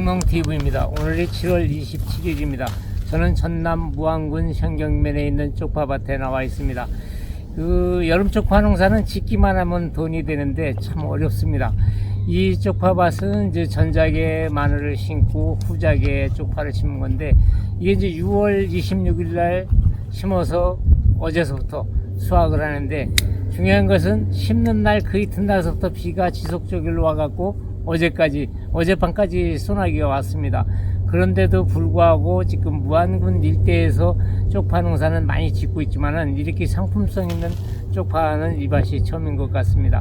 흥농TV입니다. 오늘이 7월 27일입니다. 저는 전남 무안군 현경면에 있는 쪽파밭에 나와 있습니다. 여름 쪽파 농사는 짓기만 하면 돈이 되는데 참 어렵습니다. 이 쪽파밭은 이제 전작에 마늘을 심고 후작에 쪽파를 심은 건데, 이게 이제 6월 26일 날 심어서 어제서부터 수확을 하는데, 중요한 것은 심는 날 그 이튿날서부터 비가 지속적으로 와갖고 어젯밤까지 소나기가 왔습니다. 그런데도 불구하고 지금 무안군 일대에서 쪽파 농사는 많이 짓고 있지만은 이렇게 상품성 있는 쪽파는 이밭이 처음인 것 같습니다.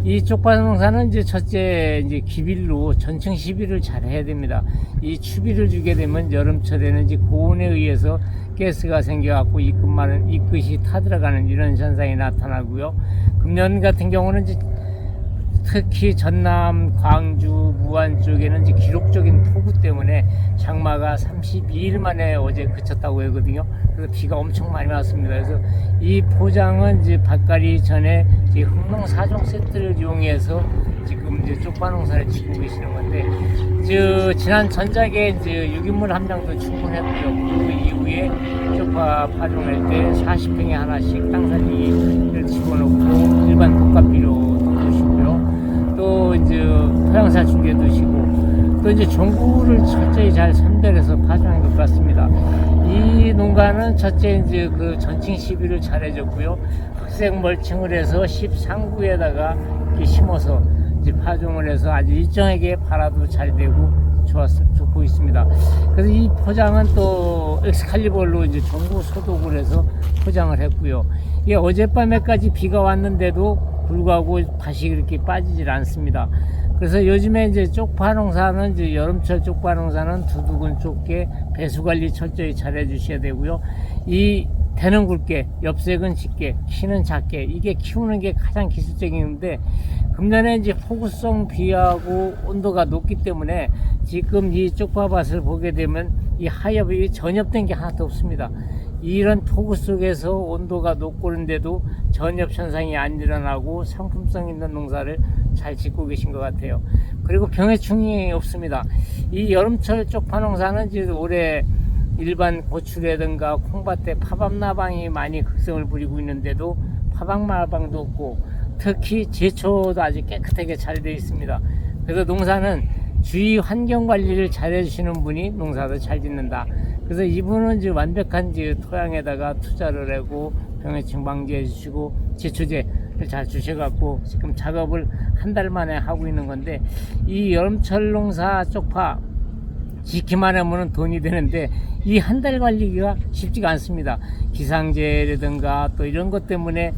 이 쪽파 농사는 이제 첫째 이제 기빌로 전층 시비를 잘 해야 됩니다. 이 추비를 주게 되면 여름철에는 이제 고온에 의해서 가스가 생겨갖고 잎끝이 타들어가는 이런 현상이 나타나고요. 금년 같은 경우는 이제 특히 전남, 광주, 무안 쪽에는 이제 기록적인 폭우 때문에 장마가 32일 만에 어제 그쳤다고 하거든요. 그래서 비가 엄청 많이 왔습니다. 그래서 이 포장은 이제 밭갈이 전에 이제 흥농 4종 세트를 이용해서 지금 이제 쪽파 농사를 짓고 계시는 건데, 지난 전작에 이제 유기물 함량도 충분했고요. 그 이후에 쪽파 파종할 때 40평에 하나씩 땅살리기를 집어넣고 일반 독감비료도 두시고요. 또 이제 토양살 중계도 두시고, 또 이제 종구를 철저히 잘 선별해서 파종한 것 같습니다. 이 농가는 첫째 이제 그 전층 시비를 잘 해줬고요. 흑색 멀칭을 해서 13구에다가 이렇게 심어서 이제 파종을 해서 아주 일정하게 발화도 잘 되고 좋고 있습니다. 그래서 이 포장은 또 엑스칼리버로 이제 종구 소독을 해서 포장을 했고요. 이게 어젯밤에까지 비가 왔는데도 불구하고 밭이 그렇게 빠지질 않습니다. 그래서 요즘에 이제 쪽파 농사는 이제 여름철 쪽파 농사는 두둑은 좁게 배수 관리 철저히 잘 해주셔야 되고요. 이 대는 굵게, 엽색은 짙게, 키는 작게, 이게 키우는 게 가장 기술적인데, 금년에 이제 폭우성 비하고 온도가 높기 때문에 지금 이 쪽파밭을 보게 되면 이 하엽이 전엽된 게 하나도 없습니다. 이런 폭우 속에서 온도가 높고 그런데도 전엽 현상이 안 일어나고 상품성 있는 농사를 잘 짓고 계신 것 같아요. 그리고 병해충이 없습니다. 이 여름철 쪽파 농사는 이제 올해 일반 고추라든가 콩밭에 파밤나방이 많이 극성을 부리고 있는데도 파방마방도 없고, 특히 제초도 아주 깨끗하게 잘 되어 있습니다. 그래서 농사는 주위 환경 관리를 잘 해주시는 분이 농사도 잘 짓는다. 그래서 이분은 이제 완벽한 이제 토양에다가 투자를 하고 병해충 방지해 주시고 제초제를 잘 주셔갖고 지금 작업을 한 달 만에 하고 있는 건데, 이 여름철 농사 쪽파 짓기만 하면 돈이 되는데 이 한 달 관리가 쉽지가 않습니다. 기상제라든가 또 이런 것 때문에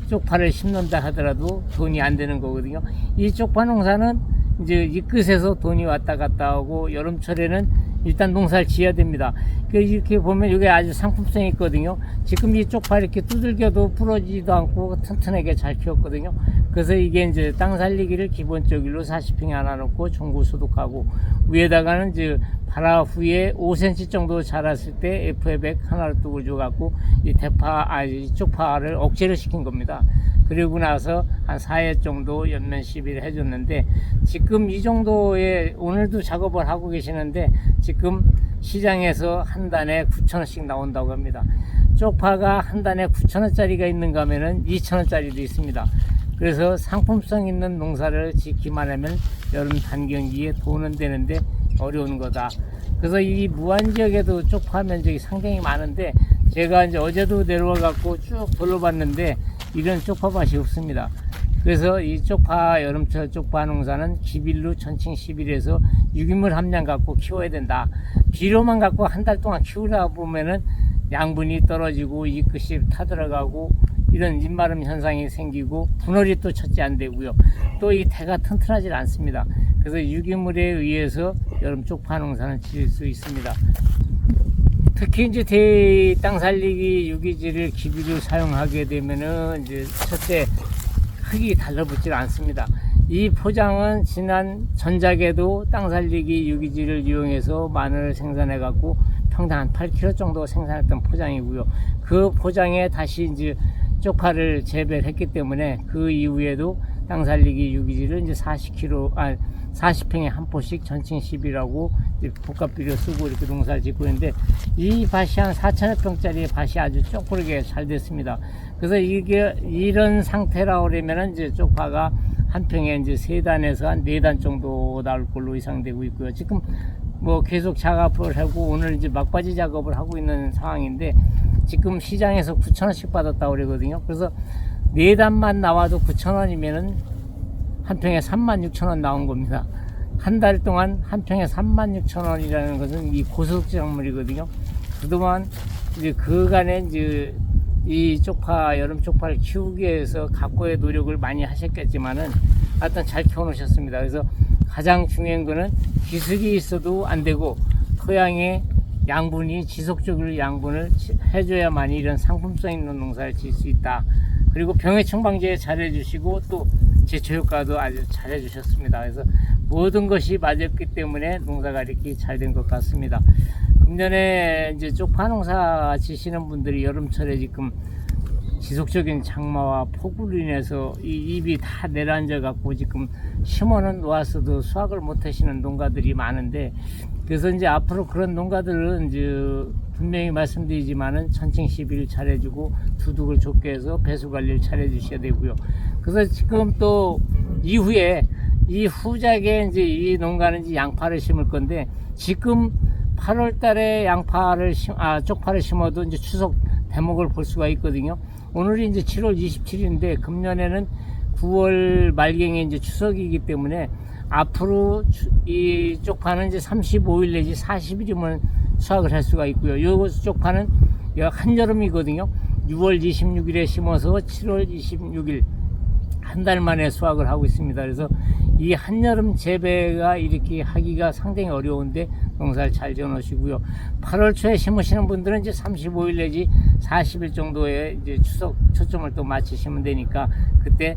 쪽파를 심는다 하더라도 돈이 안 되는 거거든요. 이 쪽파 농사는 이제 이 끝에서 돈이 왔다 갔다 하고, 여름철에는 일단 농사를 지어야 됩니다. 이렇게 보면 이게 아주 상품성이 있거든요. 지금 이 쪽파 이렇게 두들겨도 부러지지도 않고 튼튼하게 잘 키웠거든요. 그래서 이게 이제 땅 살리기를 기본적으로 40평에 하나 넣고 종구 소독하고, 위에다가는 이제 발화 후에 5cm 정도 자랐을 때 FA100 하나를 뚝을 줘갖고 이 쪽파를 억제를 시킨 겁니다. 그리고 나서 한 4회 정도 연면 시비를 해줬는데, 지금 이 정도의 오늘도 작업을 하고 계시는데 지금 시장에서 한 단에 9,000원씩 나온다고 합니다. 쪽파가 한 단에 9,000원짜리가 있는가 하면은 2,000원짜리도 있습니다. 그래서 상품성 있는 농사를 짓기만 하면 여름 단경기에 돈은 되는데 어려운 거다. 그래서 이 무안 지역에도 쪽파 면적이 상당히 많은데, 제가 이제 어제도 내려와 갖고 쭉 둘러봤는데 이런 쪽파밭이 없습니다. 그래서 이 쪽파 여름철 쪽파 농사는 기빌로 전층 시빌에서 유기물 함량 갖고 키워야 된다. 비료만 갖고 한 달 동안 키우다 보면은 양분이 떨어지고 잎끝이 타들어가고 이런 잎마름 현상이 생기고 분월이 또 첫째 안 되고요. 또 이 대가 튼튼하지 않습니다. 그래서 유기물에 의해서 여름 쪽파 농사는 지을 수 있습니다. 특히 이제 땅 살리기 유기질을 기비로 사용하게 되면은 이제 첫째 흙이 달라붙질 않습니다. 이 포장은 지난 전작에도 땅 살리기 유기질을 이용해서 마늘을 생산해 갖고 평당 한 8kg 정도 생산했던 포장이고요. 그 포장에 다시 이제 쪽파를 재배를 했기 때문에 그 이후에도 땅 살리기 유기지를 이제 40평에 한 포씩 전층 10이라고 복합비료 쓰고 이렇게 농사를 짓고 있는데, 이 밭이 한 4천여 평짜리 밭이 아주 쪼그르게 잘 됐습니다. 그래서 이게 이런 상태라 그러면은 이제 쪽파가 한 평에 이제 3단에서 한 4단 정도 나올 걸로 예상되고 있고요. 지금 뭐 계속 작업을 하고 오늘 이제 막바지 작업을 하고 있는 상황인데, 지금 시장에서 9,000원씩 받았다고 그러거든요. 그래서 4단만 나와도 9,000원이면은 한 평에 36,000원 나온 겁니다. 한 달 동안 한 평에 36,000원이라는 것은 이 고소득 작물이거든요. 그동안 이제 그간에 이제 이 쪽파, 여름 쪽파를 키우기 위해서 각고의 노력을 많이 하셨겠지만은 하여튼 잘 키워놓으셨습니다. 그래서 가장 중요한 거는 기술이 있어도 안 되고 토양의 양분이 지속적으로 양분을 해줘야만이 이런 상품성 있는 농사를 지을 수 있다. 그리고 병해충 방제 잘 해주시고 또 제초 효과도 아주 잘 해주셨습니다. 그래서 모든 것이 맞았기 때문에 농사가 이렇게 잘 된 것 같습니다. 금년에 이제 쪽파 농사 지시는 분들이 여름철에 지금 지속적인 장마와 폭우로 인해서 이 잎이 다 내려앉아 갖고 지금 심어는 놓았어도 수확을 못 하시는 농가들이 많은데, 그래서 이제 앞으로 그런 농가들은 이제 분명히 말씀드리지만은 천칭 시비를 잘해주고 두둑을 좁게 해서 배수 관리를 잘해주셔야 되고요. 그래서 지금 또 이후에 이 후작에 이제 이 농가는 이제 양파를 심을 건데, 지금 8월 달에 쪽파를 심어도 이제 추석 대목을 볼 수가 있거든요. 오늘이 이제 7월 27일인데 금년에는 9월 말경에 이제 추석이기 때문에 앞으로 이 쪽파는 이제 35일 내지 40일이면 수확을 할 수가 있고요. 요 쪽파는 한여름이거든요. 6월 26일에 심어서 7월 26일 한 달 만에 수확을 하고 있습니다. 그래서 이 한여름 재배가 이렇게 하기가 상당히 어려운데 농사를 잘 지어놓으시고요. 8월 초에 심으시는 분들은 이제 35일 내지 40일 정도에 이제 추석 초점을 또 맞추시면 되니까, 그때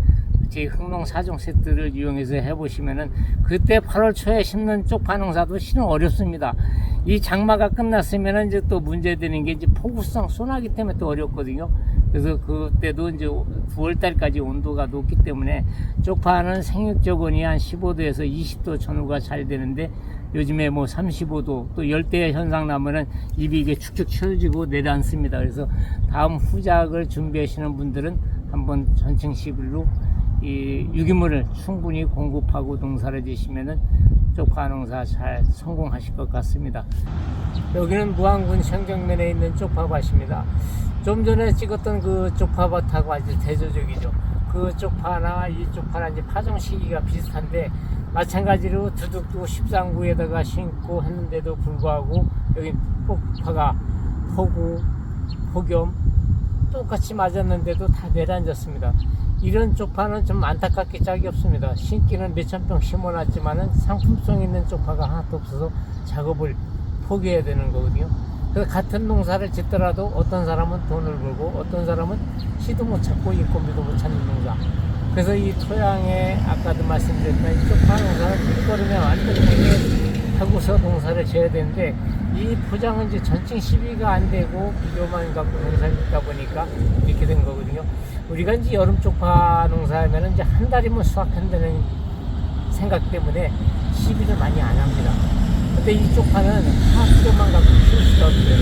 제 흥농 4종 세트를 이용해서 해보시면은 그때 8월 초에 심는 쪽파 농사도 실은 어렵습니다. 이 장마가 끝났으면은 이제 또 문제되는 게 이제 폭우성 소나기 때문에 또 어렵거든요. 그래서 그때도 이제 9월 달까지 온도가 높기 때문에 쪽파는 생육적원이 한 15도에서 20도 전후가 잘 되는데, 요즘에 뭐 35도 또 열대 현상 나면은 입이 이게 축축 처지고 내려앉습니다. 그래서 다음 후작을 준비하시는 분들은 한번 전층 11로 이 유기물을 충분히 공급하고 농사를 지시면은 쪽파 농사 잘 성공하실 것 같습니다. 여기는 무안군 현경면에 있는 쪽파밭입니다. 좀 전에 찍었던 그 쪽파밭하고 아주 대조적이죠. 그 쪽파나 이 쪽파나 이제 파종 시기가 비슷한데, 마찬가지로 두둑도 13구에다가 심고 했는데도 불구하고 여기 쪽파가 폭우, 폭염 똑같이 맞았는데도 다 내려앉았습니다. 이런 쪽파는 좀 안타깝게 짝이 없습니다. 심기는 몇천 평 심어놨지만은 상품성 있는 쪽파가 하나도 없어서 작업을 포기해야 되는 거거든요. 그래서 같은 농사를 짓더라도 어떤 사람은 돈을 벌고 어떤 사람은 씨도 못 찾고 인건비도 못 찾는 농사. 그래서 이 토양에 아까도 말씀드렸지만 이 쪽파 농사는 밑거름에 완벽하게 하고서 농사를 지어야 되는데, 이 포장은 이제 전층 시비가 안 되고 비료만 갖고 농사를 짓다 보니까 이렇게 된 거거든요. 우리가 이제 여름 쪽파 농사하면 이제 한 달이면 수확한다는 생각 때문에 시비를 많이 안 합니다. 근데 이 쪽파는 하프로만 갖고 키울 수가 없어요.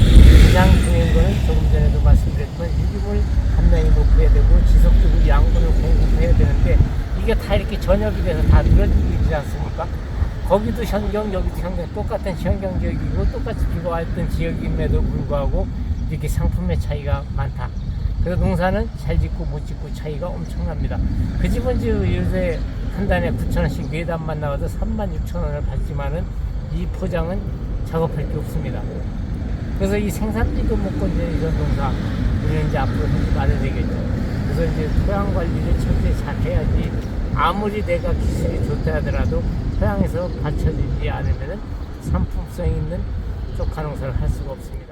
가장 중요한 거는 조금 전에도 말씀드렸지만 유기물 함량이 높아야 되고 지속적으로 양분을 공급해야 되는데, 이게 다 이렇게 전역이 돼서 다 늘어지지 않습니까? 거기도 현경, 여기도 현경, 똑같은 현경 지역이고 똑같이 비가 왔던 지역임에도 불구하고 이렇게 상품의 차이가 많다. 그래서 농사는 잘 짓고 못 짓고 차이가 엄청납니다. 그 집은 이제 요새 한 단에 9,000원씩 4단만 나와도 36,000원을 받지만은 이 포장은 작업할 게 없습니다. 그래서 이 생산비도 못 건드리는 이런 농사 우리는 이제 앞으로 하지 말아야 되겠죠. 그래서 이제 토양 관리를 철저히 잘 해야지, 아무리 내가 기술이 좋다 하더라도 토양에서 받쳐지지 않으면은 상품성 있는 쪽파 농사를 할 수가 없습니다.